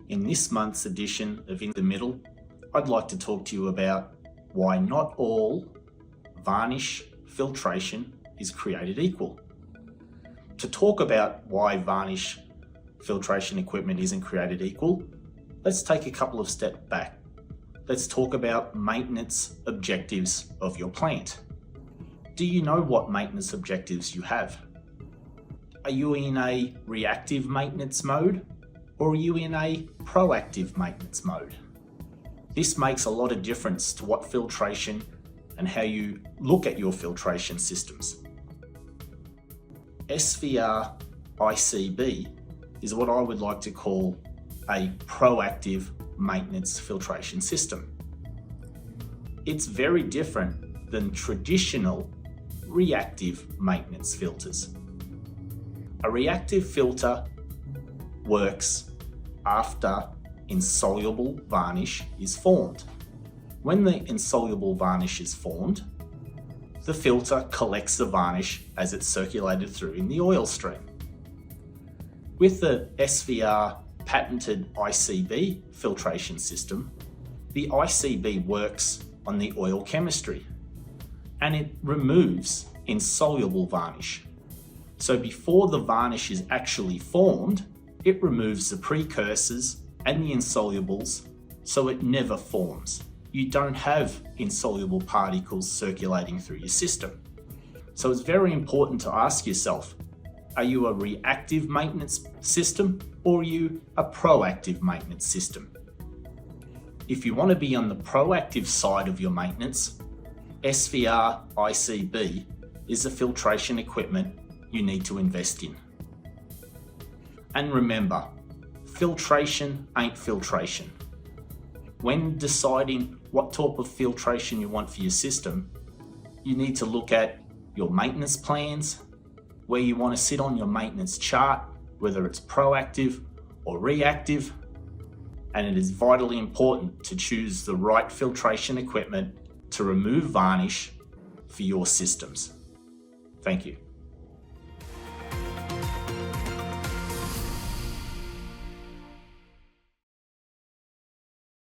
In this month's edition of In the Middle, I'd like to talk to you about why not all varnish filtration is created equal. To talk about why varnish filtration equipment isn't created equal, let's take a couple of steps back. Let's talk about maintenance objectives of your plant. Do you know what maintenance objectives you have? Are you in a reactive maintenance mode or are you in a proactive maintenance mode? This makes a lot of difference to what filtration and how you look at your filtration systems. SVR ICB is what I would like to call a proactive maintenance filtration system. It's very different than traditional reactive maintenance filters. A reactive filter works after insoluble varnish is formed. When the insoluble varnish is formed, the filter collects the varnish as it's circulated through in the oil stream. With the SVR patented ICB filtration system, the ICB works on the oil chemistry and it removes insoluble varnish. So before the varnish is actually formed, it removes the precursors and the insolubles so it never forms. You don't have insoluble particles circulating through your system. So it's very important to ask yourself, are you a reactive maintenance system or are you a proactive maintenance system? If you want to be on the proactive side of your maintenance, SVR ICB is the filtration equipment you need to invest in. And remember, filtration ain't filtration. When deciding what type of filtration you want for your system, you need to look at your maintenance plans, where you want to sit on your maintenance chart, whether it's proactive or reactive, and it is vitally important to choose the right filtration equipment to remove varnish for your systems. Thank you.